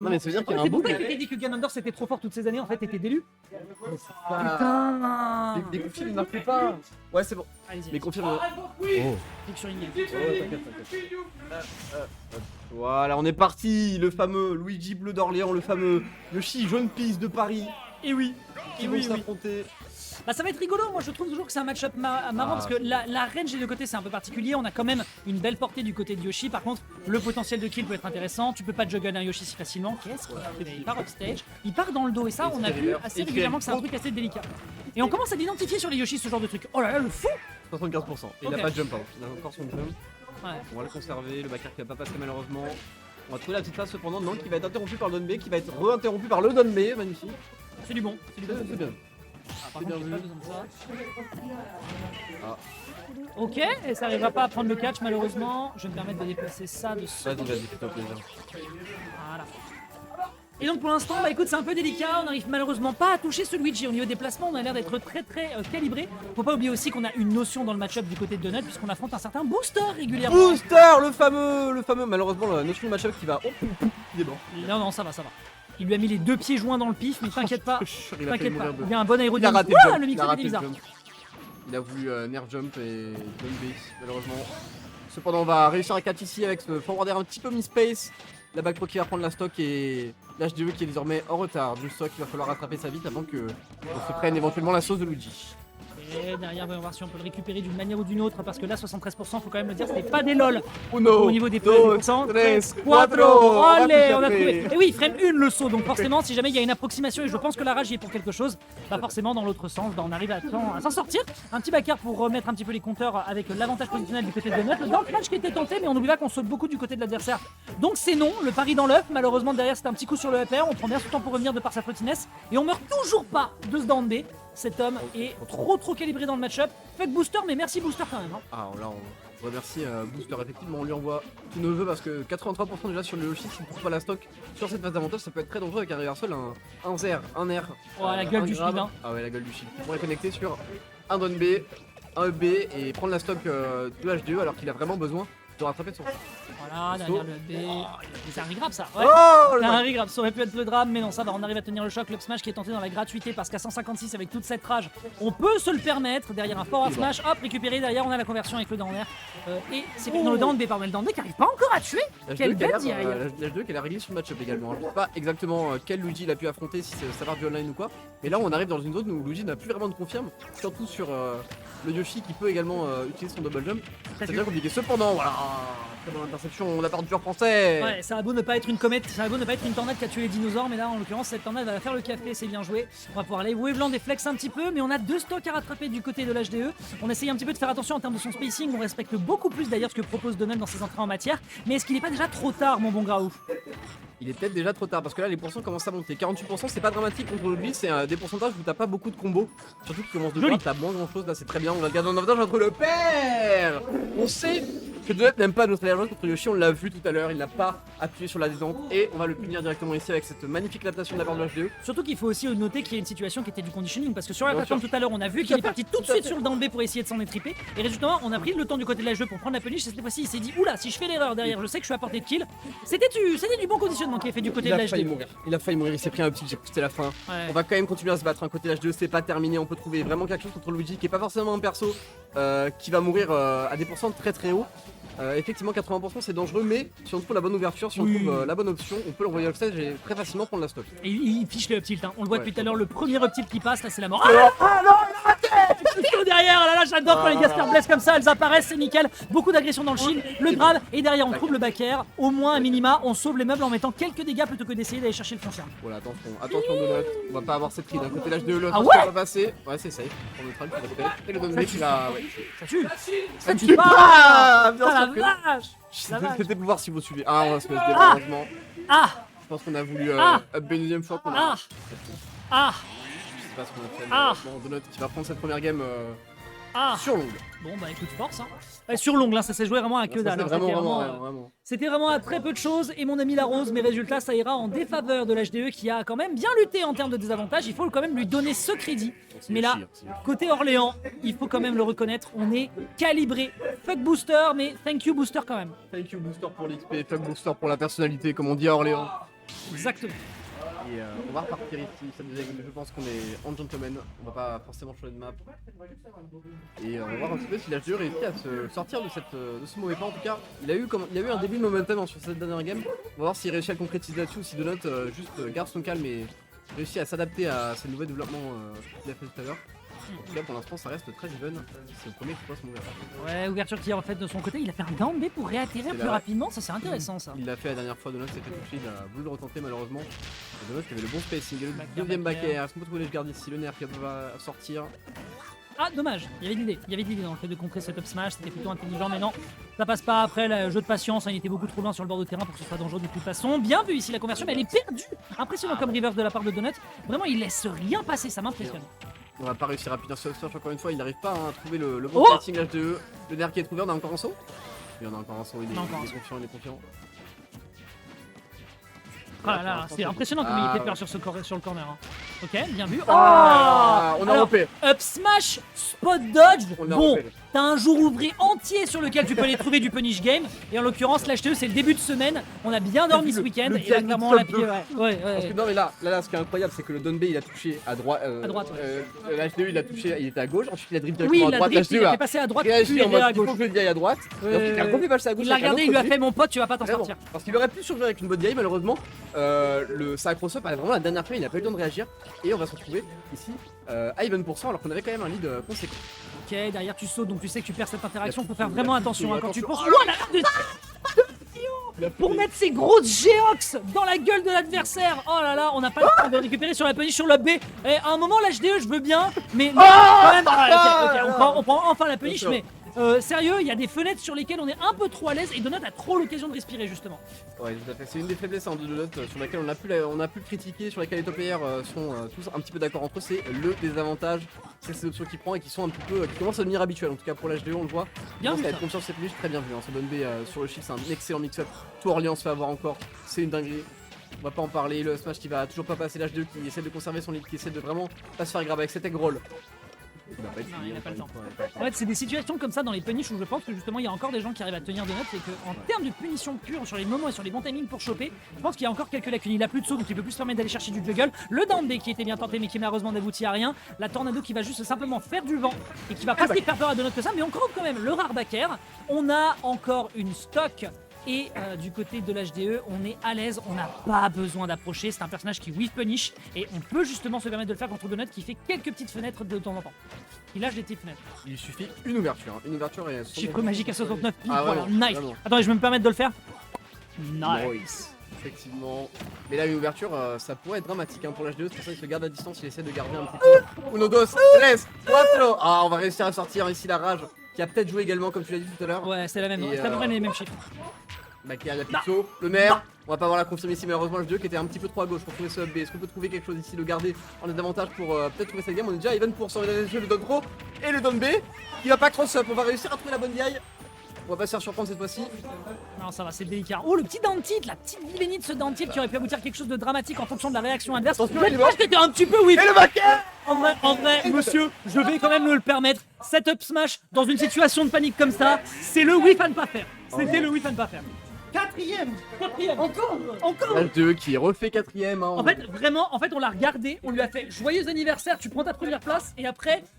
Non mais ça veut dire qu'il y a un C'est pour boucle. ça que t'es dit que Ganondorf c'était trop fort toutes ces années, en fait t'étais délu. Putain. Putain. Les confirmes, il marque pas. Ouais, c'est bon. Allez-y. Mais confirme. Clique sur Ignace. T'inquiète. Voilà, on est parti. Le fameux Luigi Bleu d'Orléans, le fameux Yoshi Jaune Pisse de Paris. Et oui. Qui Et vont oui, oui. s'affronter. Bah ça va être rigolo, moi je trouve toujours que c'est un match-up marrant parce que la range des deux côtés c'est un peu particulier, on a quand même une belle portée du côté de Yoshi, par contre le potentiel de kill peut être intéressant, tu peux pas juggle un Yoshi si facilement, qu'est-ce qu'il a fait? Il part upstage, il part dans le dos et ça on a vu assez régulièrement que c'est un truc assez délicat. Et on commence à l'identifier sur les Yoshi ce genre de truc, oh là là le fou. 75%. Et il Ok. a pas de jump out. Il a encore son jump. Ouais. On va le conserver, le backer qui va pas passer malheureusement. On va trouver la petite phase cependant, non, qui va être interrompue par le Don B, qui va être re-interrompue par le Don B, magnifique. C'est du bon, c'est du bon. C'est bien. Ah, par c'est contre, bien j'ai pas vu. besoin de ça. Ah. Ok, et ça arrivera pas à prendre le catch malheureusement, je vais me permettre de déplacer ça de ce Vas-y, fais-toi plaisir. Voilà. Et donc pour l'instant, bah écoute, c'est un peu délicat, on n'arrive malheureusement pas à toucher ce Luigi. Au niveau des placements, on a l'air d'être très calibré. Faut pas oublier aussi qu'on a une notion dans le match-up du côté de Donut, puisqu'on affronte un certain Booster régulièrement. Booster, le fameux, malheureusement, la notion de match-up qui va. Oh, il est mort. Non, ça va. Il lui a mis les deux pieds joints dans le pif, mais t'inquiète pas, Il a failli t'inquiète pas. mourir de- Il y a un bon Il a aérodynamisme. raté Ouah, le le jump. Il a micro était raté le bizarre. jump. Il a voulu nerf jump et jump base, malheureusement. Cependant, on va réussir à catch ici avec ce forwarder un petit peu mi-space. La back pro qui va prendre la stock et l'HDE qui est désormais en retard du stock. Il va falloir rattraper ça vite avant que on se prenne éventuellement la sauce de Luigi. Et derrière, voyons voir si on peut le récupérer d'une manière ou d'une autre, parce que là, 73%, faut quand même le dire, ce n'est pas des lol. Uno, Au niveau des dos, pourcents, tres, 4, cuatro. allez, on a touché trouvé. après. Et oui, frame 1 le saut, donc forcément, si jamais il y a une approximation et je pense que la rage y est pour quelque chose, bah forcément, dans l'autre sens, bah on arrive à s'en sortir. Un petit backer pour remettre un petit peu les compteurs avec l'avantage positionnel du côté de Donut. Le dark match qui était tenté, mais on oublie pas qu'on saute beaucoup du côté de l'adversaire. Donc c'est non, le pari dans l'œuf. Malheureusement, derrière, c'est un petit coup sur le upper. On prend bien son temps pour revenir de par sa flottiness. Et on meurt toujours pas de ce down B. Cet homme est trop calibré dans le match-up. Faites booster, mais merci booster quand même. Hein. Ah, là, on remercie Booster. Effectivement, on lui envoie tous nos vœux parce que 83% déjà sur le Yoshi, si on ne trouve pas la stock sur cette phase d'avantage, ça peut être très dangereux avec un reversal, un zer, un air. Oh, la gueule un du grab. shield, hein. Ah ouais, la gueule du shield. On pourrait connecter sur un Don B, un EB et prendre la stock de HDE alors qu'il a vraiment besoin de rattraper son. Voilà, derrière le B. C'est un regrab ça. Ouais. Oh C'est un regrab, ça aurait pu être le drame, mais non, ça va, on arrive à tenir le choc. Le smash qui est tenté dans la gratuité parce qu'à 156 avec toute cette rage, on peut se le permettre. Derrière un forward smash, hop, récupéré. Derrière, on a la conversion avec le down air. Et c'est dans le down B, pardon, le down B qui arrive pas encore à tuer. Quelle belle DI. L'H2 qui a réglé sur le match-up également. Je sais pas exactement quel Luigi il a pu affronter, si ça va du online ou quoi. Mais là, on arrive dans une zone où Luigi n'a plus vraiment de confirme, surtout sur le Yoshi qui peut également utiliser son double jump. C'est déjà compliqué. Cependant, voilà, très bonne interception de la part du joueur français. Ouais, ça a beau ne pas être une comète, ça a beau ne pas être une tornade qui a tué les dinosaures, mais là en l'occurrence cette tornade va faire le café, c'est bien joué. On va pouvoir aller waveland et flex un petit peu, mais on a deux stocks à rattraper du côté de l'HDE. On essaye un petit peu de faire attention en termes de son spacing, on respecte beaucoup plus d'ailleurs ce que propose Donut dans ses entrées en matière, mais est-ce qu'il n'est pas déjà trop tard mon bon Graouf? Il est peut-être déjà trop tard parce que là les pourcents commencent à monter. 48% c'est pas dramatique contre le blitz, c'est des pourcentages où t'as pas beaucoup de combos. Surtout qu'il commence de droite, t'as moins grand chose là, c'est très bien. On va le garder en avantage entre le père. On sait que Donut n'aime pas notre alliance contre Yoshi, on l'a vu tout à l'heure, il n'a pas appuyé sur la descente et on va le punir directement ici avec cette magnifique adaptation de la part de l'HDE. Surtout qu'il faut aussi noter qu'il y a une situation qui était du conditioning parce que sur la Bien plateforme sûr. tout à l'heure on a vu qu'il est parti tout de suite sur le down B pour essayer de s'en étriper et résultat on a pris le temps du côté de l'HDE pour prendre la punish et cette fois-ci il s'est dit oula si je fais l'erreur derrière je sais que je suis à portée de kill. C'était du bon conditionnement qui est fait du côté Il de a failli l'HDE. mourir, il s'est pris un petit jet, c'était la fin. Ouais. On va quand même continuer à se battre, un côté l'H2 c'est pas terminé, on peut trouver vraiment quelque chose contre Luigi qui est pas forcément un perso qui va mourir à des pourcents très haut. Effectivement 80% c'est dangereux mais si on trouve la bonne ouverture, si on trouve la bonne option, on peut l'envoyer offstage et très facilement prendre la stock. Et il fiche les up tilt, hein. On le voit Ouais. depuis tout à l'heure, le premier up tilt qui passe, là c'est la mort. Ah non, il a raté. Derrière, là j'adore quand les Gaspard blessent comme ça, elles apparaissent, c'est nickel. Beaucoup d'agression dans le shield, le grab, et derrière on trouve le back air. Au moins à minima, on sauve les meubles en mettant quelques dégâts plutôt que d'essayer d'aller chercher le confirme. Voilà, attention Donut, on va pas avoir cette ride, d'un côté l'H2, l'autre Ah ça ouais va passer. Ouais c'est safe, on le train qui respecte, et le Donut qui va... Ouais. Ça tue. Ça tue tue pas. pas. Bien Ah sûr la que... vache. La vache. C'était pour voir si vous suivez. Ah on va se mettre malheureusement. Ah Je pense qu'on a voulu Ah. up une deuxième fois qu'on a... ah ah Je sais pas ce qu'on a fait, mais Ah. bon Donut qui va prendre cette première game ah. sur longue. Bon bah écoute force hein. Ouais, sur l'ongle, hein, ça s'est joué vraiment à que Ça, dalle. c'était hein. vraiment. C'était vraiment à très peu de choses et mon ami la rose, mes résultats ça ira en défaveur de l'HDE qui a quand même bien lutté en termes de désavantage, il faut quand même lui donner ce crédit. Mais là, côté Orléans, il faut quand même le reconnaître, on est calibré. Fuck booster, mais thank you booster quand même. Thank you Booster pour l'XP, fuck Booster pour la personnalité, comme on dit à Orléans. Exactement. Et on va repartir ici, ça déjà, je pense qu'on est en gentleman, on va pas forcément changer de map. Et on va voir un petit peu si l'HDE réussit à se sortir de ce mauvais pas. En tout cas, il a eu un début de momentum sur cette dernière game. On va voir s'il réussit à le concrétiser là-dessus ou si Donut juste garde son calme et réussit à s'adapter à ces nouveaux développements qu'il a fait tout à l'heure. En tout cas, pour l'instant, ça reste très even. C'est le premier qui passe mon ouverture. Ouais, ouverture qui en fait de son côté, il a fait un down B pour réatterrir plus rapidement, ça c'est intéressant ça. Il l'a fait la dernière fois, Donut s'est fait toucher, il a voulu le retenter malheureusement. Et Donut qui avait le bon spacing, le deuxième back air, est-ce qu'on peut trouver les gardes ici, le nerf qui va sortir. Ah dommage, il y avait de l'idée dans le fait de contrer cette up smash, c'était plutôt intelligent, mais non, ça passe pas après, le jeu de patience, il était beaucoup trop loin sur le bord de terrain pour que ce soit dangereux de toute façon. Bien vu ici la conversion, mais elle est perdue. Impressionnant comme reverse de la part de Donut, vraiment il laisse rien passer, ça m'impressionne. On va pas réussir à punir ce search encore une fois, il n'arrive pas à trouver le bon placing HDE. Le nerf qui est trouvé, on a encore un saut. Il y en a encore un saut, il est confiant, il est confiant. Ah là là, c'est impressionnant comme il était peur sur le corner. Hein. Ok, bien vu. On a repé. Up smash, spot dodge. Bon, t'as un jour ouvré entier sur lequel tu peux aller trouver du punish game. Et en l'occurrence, l'HTE, c'est le début de semaine. On a bien dormi ce week-end. Et là, clairement, la pied. Ouais. Parce que non, mais là, ce qui est incroyable, c'est que le down B il a touché à droite. L'HDE il a touché, il était à gauche. Ensuite, il a dribble directement à droite. Il a passé à droite, puis il est à gauche. Il faut que je le dise à droite. Il a refait passer à gauche. Il l'a regardé, il lui a fait mon pote, tu vas pas t'en sortir. Parce qu'il aurait pu survivre avec une bonne game, malheureusement. Ça a cross-up à vraiment la dernière fois, il n'a pas eu le temps de réagir. Et on va se retrouver ici à even % alors qu'on avait quand même un lead conséquent. Ok, derrière tu sautes donc tu sais que tu perds cette interaction, faut faire vraiment attention quand tu penses. Pour mettre ces grosses Geox dans la gueule de l'adversaire. Oh là là, on n'a pas le temps de récupérer sur la punish sur le B. Et à un moment l'HDE je veux bien, mais quand même. On prend enfin la punish, mais sérieux, il y a des fenêtres sur lesquelles on est un peu trop à l'aise et Donut a trop l'occasion de respirer justement. Ouais, tout à fait. C'est une des faiblesses de Donut sur laquelle on a pu le critiquer, sur laquelle les top players sont tous un petit peu d'accord entre eux. C'est le désavantage, c'est ces options qu'il prend et qui sont un petit peu, qui commencent à devenir habituelles. En tout cas pour l'HDE, on le voit. Bien vu. Ça va être confiance, c'est plus très bien vu. Hein. Ce Don B sur le shift, c'est un excellent mix-up. Tout Orléans se fait avoir encore, c'est une dinguerie. On va pas en parler. Le smash qui va toujours pas passer, l'HDE qui essaie de conserver son lead, qui essaie de vraiment pas se faire grave avec cet egg roll. Il n'a pas le temps. En fait, c'est des situations comme ça dans les punish où je pense que justement il y a encore des gens qui arrivent à tenir de notes et qu'en termes de punition pure sur les moments et sur les bons timings pour choper, je pense qu'il y a encore quelques lacunes. Il a plus de saut donc il peut plus se permettre d'aller chercher du juggle. Le down B qui était bien tenté mais qui malheureusement n'aboutit à rien. La tornado qui va juste simplement faire du vent et qui va pas faire peur à de notes que ça, mais on creve quand même le rare backer. On a encore une stock. Et du côté de l'HDE, on est à l'aise, on n'a pas besoin d'approcher. C'est un personnage qui whiff punish et on peut justement se permettre de le faire contre Donut qui fait quelques petites fenêtres de temps en temps. Il lâche des petites fenêtres. Il suffit une ouverture. Une ouverture et. Chiffre magique à 69 piles. Ah, voilà, vraiment, nice. vraiment. Attendez, je vais me permettre de le faire. Nice. Effectivement. Mais là, une ouverture, ça pourrait être dramatique pour l'HDE. C'est pour ça qu'il se garde à distance. Il essaie de garder un petit peu. Uno, dos, tres, cuatro. Ah, on va réussir à sortir ici la rage. Qui a peut-être joué également, comme tu l'as dit tout à l'heure. Ouais, c'est la même. C'est à peu près les mêmes chiffres. Bah, qui a la pixo, le maire. On va pas avoir la confirmer ici, malheureusement, le 2 qui était un petit peu trop à gauche pour trouver ce B. Est-ce qu'on peut trouver quelque chose ici, le garder en avantage pour peut-être trouver cette game? On est déjà à even pour le down pro et le down B qui va pas cross up. On va réussir à trouver la bonne DI. On va pas se faire surprendre cette fois-ci. Non, ça va, c'est délicat. Oh, le petit down tilt, la petite vilénie de ce down tilt qui aurait pu aboutir à quelque chose de dramatique en fonction de la réaction adverse. Attention, il est mort. C'était un petit peu oui. Et le backer. En vrai, monsieur, je vais quand même me le permettre. Set up smash dans une situation de panique comme ça, c'est le whiff à ne pas faire. C'était le whiff à ne pas faire. Quatrième. Encore H2 qui refait quatrième. Hein, en fait, vraiment, on l'a regardé, on lui a fait joyeux anniversaire, tu prends ta première place, et après,